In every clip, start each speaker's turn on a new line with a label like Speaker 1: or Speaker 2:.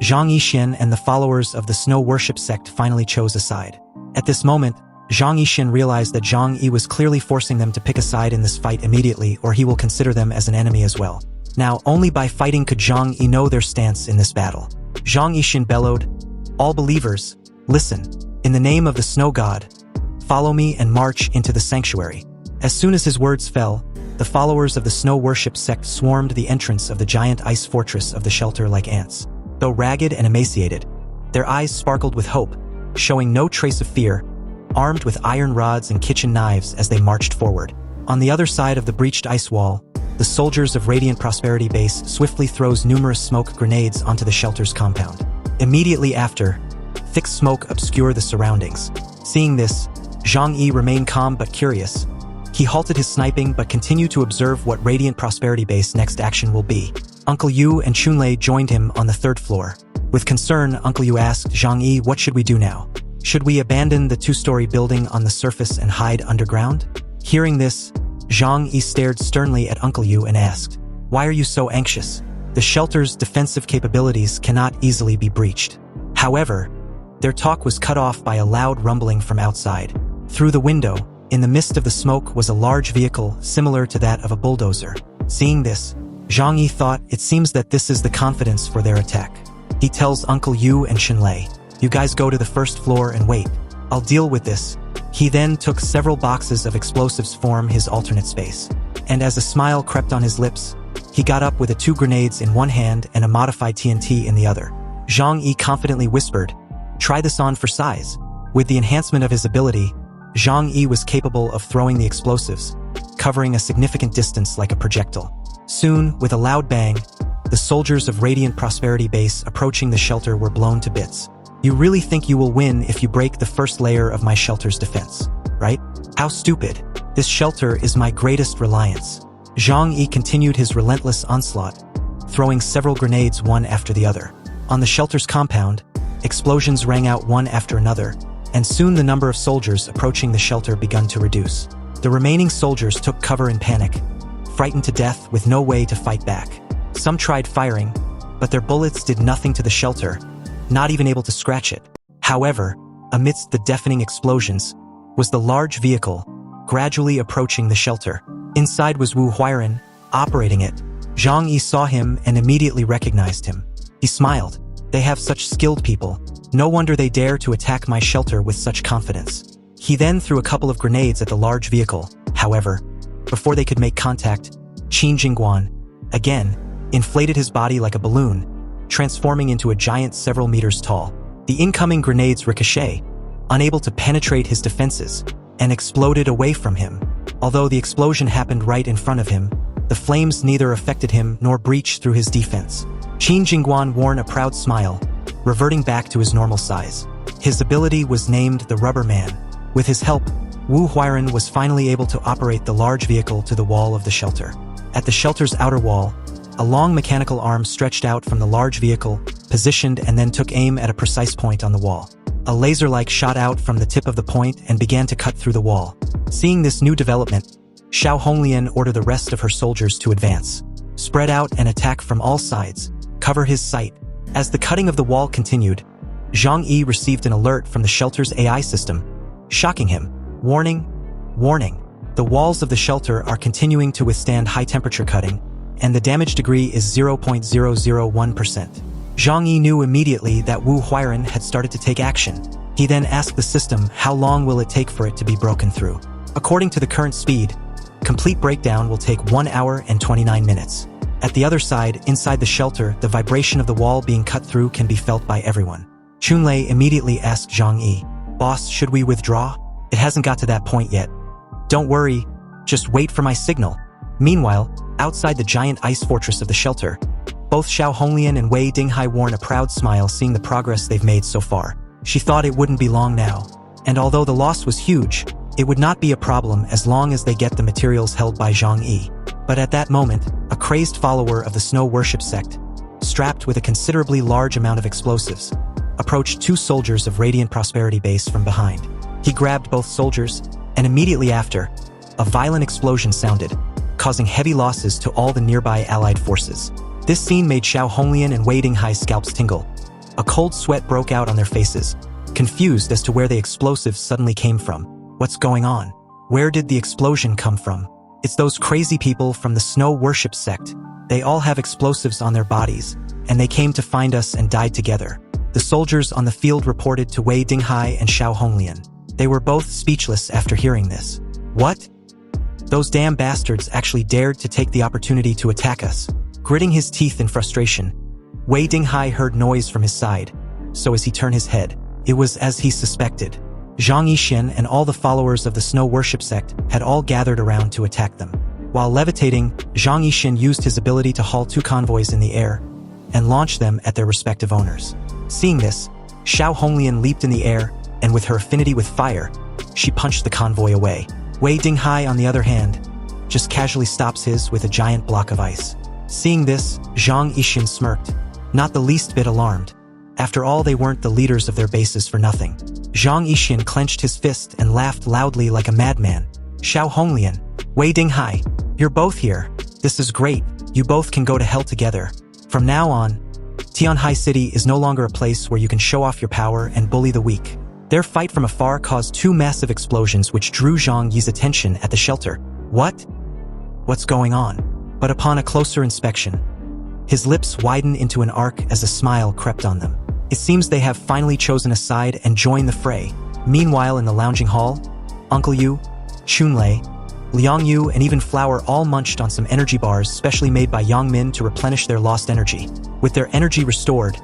Speaker 1: Zhang Yi and the followers of the Snow Worship Sect finally chose a side. At this moment, Zhang Yi realized that Jang Yi was clearly forcing them to pick a side in this fight immediately, or he will consider them as an enemy as well. Now, only by fighting could Zhang Yi know their stance in this battle. Zhang Yi bellowed, "All believers, listen. In the name of the snow god, follow me and march into the sanctuary." As soon as his words fell, the followers of the Snow Worship Sect swarmed the entrance of the giant ice fortress of the shelter like ants. Though ragged and emaciated, their eyes sparkled with hope, showing no trace of fear, armed with iron rods and kitchen knives as they marched forward. On the other side of the breached ice wall, the soldiers of Radiant Prosperity Base swiftly throws numerous smoke grenades onto the shelter's compound. Immediately after, thick smoke obscured the surroundings. Seeing this, Zhang Yi remained calm but curious. He halted his sniping but continued to observe what Radiant Prosperity Base next action will be. Uncle Yu and Chunlei joined him on the third floor. With concern, Uncle Yu asked Zhang Yi, "What should we do now? Should we abandon the two-story building on the surface and hide underground?" Hearing this, Zhang Yi stared sternly at Uncle Yu and asked, "Why are you so anxious? The shelter's defensive capabilities cannot easily be breached." However, their talk was cut off by a loud rumbling from outside. Through the window, in the midst of the smoke, was a large vehicle similar to that of a bulldozer. Seeing this, Zhang Yi thought, it seems that this is the confidence for their attack. He tells Uncle Yu and Chunlei, "You guys go to the first floor and wait. I'll deal with this." He then took several boxes of explosives form his alternate space. And as a smile crept on his lips, he got up with 2 grenades in one hand and a modified TNT in the other. Zhang Yi confidently whispered, "Try this on for size." With the enhancement of his ability, Zhang Yi was capable of throwing the explosives, covering a significant distance like a projectile. Soon, with a loud bang, the soldiers of Radiant Prosperity Base approaching the shelter were blown to bits. "You really think you will win if you break the first layer of my shelter's defense, right? How stupid. This shelter is my greatest reliance." Zhang Yi continued his relentless onslaught, throwing several grenades one after the other. On the shelter's compound, explosions rang out one after another, and soon the number of soldiers approaching the shelter began to reduce. The remaining soldiers took cover in panic, frightened to death with no way to fight back. Some tried firing, but their bullets did nothing to the shelter, not even able to scratch it. However, amidst the deafening explosions, was the large vehicle, gradually approaching the shelter. Inside was Wu Huairen, operating it. Zhang Yi saw him and immediately recognized him. He smiled. "They have such skilled people. No wonder they dare to attack my shelter with such confidence." He then threw a couple of grenades at the large vehicle. However, before they could make contact, Qin Jingguan, again, inflated his body like a balloon, transforming into a giant several meters tall. The incoming grenades ricochet, unable to penetrate his defenses, and exploded away from him. Although the explosion happened right in front of him, the flames neither affected him nor breached through his defense. Qin Jingguan wore a proud smile, reverting back to his normal size. His ability was named the Rubber Man. With his help, Wu Huairen was finally able to operate the large vehicle to the wall of the shelter. At the shelter's outer wall, a long mechanical arm stretched out from the large vehicle, positioned and then took aim at a precise point on the wall. A laser-like shot out from the tip of the point and began to cut through the wall. Seeing this new development, Xiao Honglian ordered the rest of her soldiers to advance, spread out and attack from all sides, cover his sight. As the cutting of the wall continued, Zhang Yi received an alert from the shelter's AI system, shocking him. "Warning, warning. The walls of the shelter are continuing to withstand high temperature cutting, and the damage degree is 0.001%. Zhang Yi knew immediately that Wu Huairen had started to take action. He then asked the system how long will it take for it to be broken through. According to the current speed, complete breakdown will take 1 hour and 29 minutes. At the other side, inside the shelter, the vibration of the wall being cut through can be felt by everyone. Chunlei immediately asked Zhang Yi, "Boss, should we withdraw? It hasn't got to that point yet." "Don't worry, just wait for my signal." Meanwhile, outside the giant ice fortress of the shelter, both Xiao Honglian and Wei Dinghai wore a proud smile seeing the progress they've made so far. She thought it wouldn't be long now, and although the loss was huge, it would not be a problem as long as they get the materials held by Zhang Yi. But at that moment, a crazed follower of the Snow Worship Sect, strapped with a considerably large amount of explosives, approached 2 soldiers of Radiant Prosperity Base from behind. He grabbed both soldiers, and immediately after, a violent explosion sounded, causing heavy losses to all the nearby allied forces. This scene made Xiao Honglian and Wei Dinghai's scalps tingle. A cold sweat broke out on their faces, confused as to where the explosives suddenly came from. What's going on? Where did the explosion come from? It's those crazy people from the Snow Worship Sect. They all have explosives on their bodies, and they came to find us and died together. The soldiers on the field reported to Wei Dinghai and Xiao Honglian. They were both speechless after hearing this. What? Those damn bastards actually dared to take the opportunity to attack us. Gritting his teeth in frustration, Wei Dinghai heard noise from his side, so as he turned his head, it was as he suspected. Zhang Yi and all the followers of the Snow Worship Sect had all gathered around to attack them. While levitating, Zhang Yi used his ability to haul 2 convoys in the air and launch them at their respective owners. Seeing this, Xiao Honglian leaped in the air, and with her affinity with fire, she punched the convoy away. Wei Dinghai, on the other hand, just casually stops his with a giant block of ice. Seeing this, Zhang Yi smirked, not the least bit alarmed. After all, they weren't the leaders of their bases for nothing. Zhang Yi clenched his fist and laughed loudly like a madman. Xiao Honglian, Wei Dinghai, you're both here. This is great. You both can go to hell together. From now on, Tianhai City is no longer a place where you can show off your power and bully the weak. Their fight from afar caused 2 massive explosions which drew Zhang Yi's attention at the shelter. What? What's going on? But upon a closer inspection, his lips widened into an arc as a smile crept on them. It seems they have finally chosen a side and joined the fray. Meanwhile, in the lounging hall, Uncle Yu, Chunlei, Liang Yu, and even Flower all munched on some energy bars specially made by Yang Min to replenish their lost energy. With their energy restored,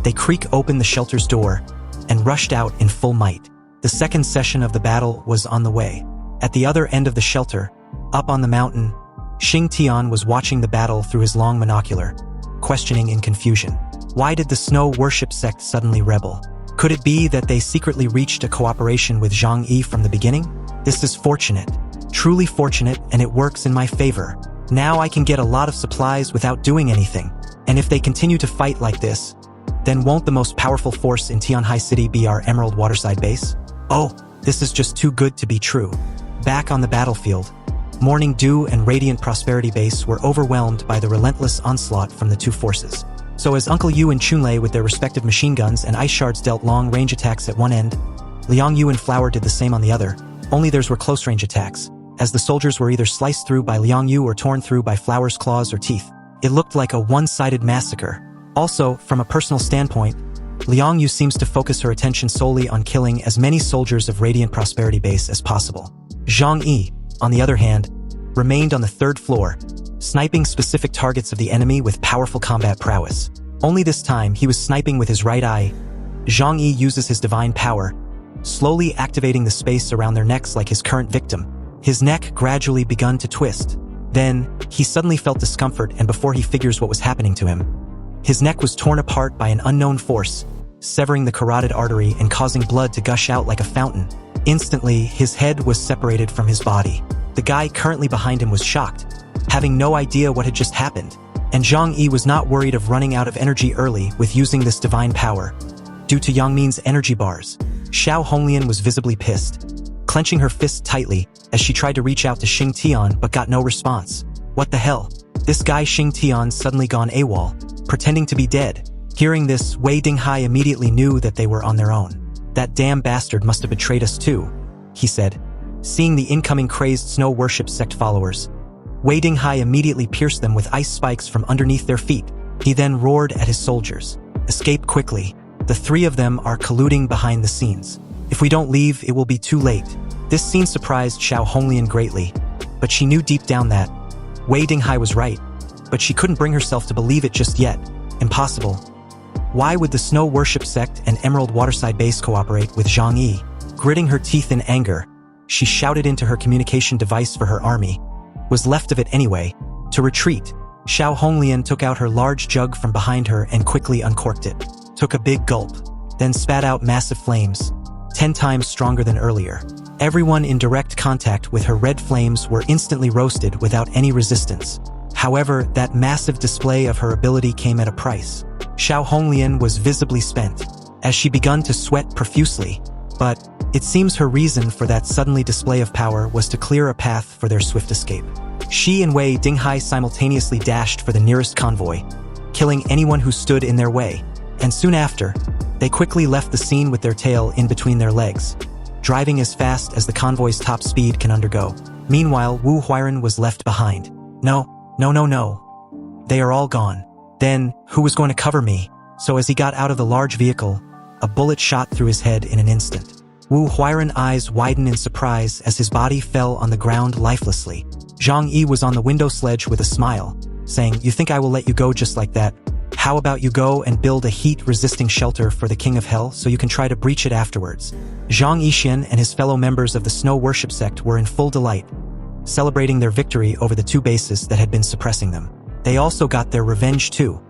Speaker 1: they creaked open the shelter's door and rushed out in full might. The second session of the battle was on the way. At the other end of the shelter, up on the mountain, Xing Tian was watching the battle through his long monocular, questioning in confusion. Why did the Snow Worship Sect suddenly rebel? Could it be that they secretly reached a cooperation with Zhang Yi from the beginning? This is fortunate, truly fortunate, and it works in my favor. Now I can get a lot of supplies without doing anything. And if they continue to fight like this, then won't the most powerful force in Tianhai City be our Emerald Waterside base? Oh, this is just too good to be true. Back on the battlefield, Morning Dew and Radiant Prosperity Base were overwhelmed by the relentless onslaught from the 2 forces. So as Uncle Yu and Chunlei with their respective machine guns and ice shards dealt long-range attacks at one end, Liang Yu and Flower did the same on the other, only theirs were close-range attacks, as the soldiers were either sliced through by Liang Yu or torn through by Flower's claws or teeth. It looked like a one-sided massacre. Also, from a personal standpoint, Liang Yu seems to focus her attention solely on killing as many soldiers of Radiant Prosperity Base as possible. Zhang Yi, on the other hand, remained on the 3rd floor, sniping specific targets of the enemy with powerful combat prowess. Only this time, he was sniping with his right eye. Zhang Yi uses his divine power, slowly activating the space around their necks like his current victim. His neck gradually begun to twist. Then, he suddenly felt discomfort, and before he figures what was happening to him, his neck was torn apart by an unknown force, severing the carotid artery and causing blood to gush out like a fountain. Instantly, his head was separated from his body. The guy currently behind him was shocked, having no idea what had just happened. And Zhang Yi was not worried of running out of energy early with using this divine power, due to Yang Min's energy bars. Xiao Honglian was visibly pissed, clenching her fist tightly as she tried to reach out to Xing Tian but got no response. What the hell? This guy Xing Tian suddenly gone AWOL, pretending to be dead. Hearing this, Wei Dinghai immediately knew that they were on their own. That damn bastard must have betrayed us too, he said. Seeing the incoming crazed Snow Worship Sect followers, Wei Dinghai immediately pierced them with ice spikes from underneath their feet. He then roared at his soldiers. Escape quickly. The 3 of them are colluding behind the scenes. If we don't leave, it will be too late. This scene surprised Xiao Honglian greatly, but she knew deep down that Wei Dinghai was right, but she couldn't bring herself to believe it just yet. Impossible. Why would the Snow Worship Sect and Emerald Waterside Base cooperate with Zhang Yi? Gritting her teeth in anger, she shouted into her communication device for her army. Was left of it anyway, to retreat. Xiao Honglian took out her large jug from behind her and quickly uncorked it. Took a big gulp, then spat out massive flames, 10 times stronger than earlier. Everyone in direct contact with her red flames were instantly roasted without any resistance. However, that massive display of her ability came at a price. Xiao Honglian was visibly spent, as she begun to sweat profusely, but it seems her reason for that suddenly display of power was to clear a path for their swift escape. She and Wei Dinghai simultaneously dashed for the nearest convoy, killing anyone who stood in their way. And soon after, they quickly left the scene with their tail in between their legs, driving as fast as the convoy's top speed can undergo. Meanwhile, Wu Huiren was left behind. No. They are all gone. Then, who was going to cover me? So as he got out of the large vehicle, a bullet shot through his head in an instant. Wu Huiren's eyes widened in surprise as his body fell on the ground lifelessly. Zhang Yi was on the window sledge with a smile, saying, "You think I will let you go just like that? How about you go and build a heat-resisting shelter for the King of Hell so you can try to breach it afterwards?" Zhang Yi and his fellow members of the Snow Worship Sect were in full delight, celebrating their victory over the two bases that had been suppressing them. They also got their revenge too,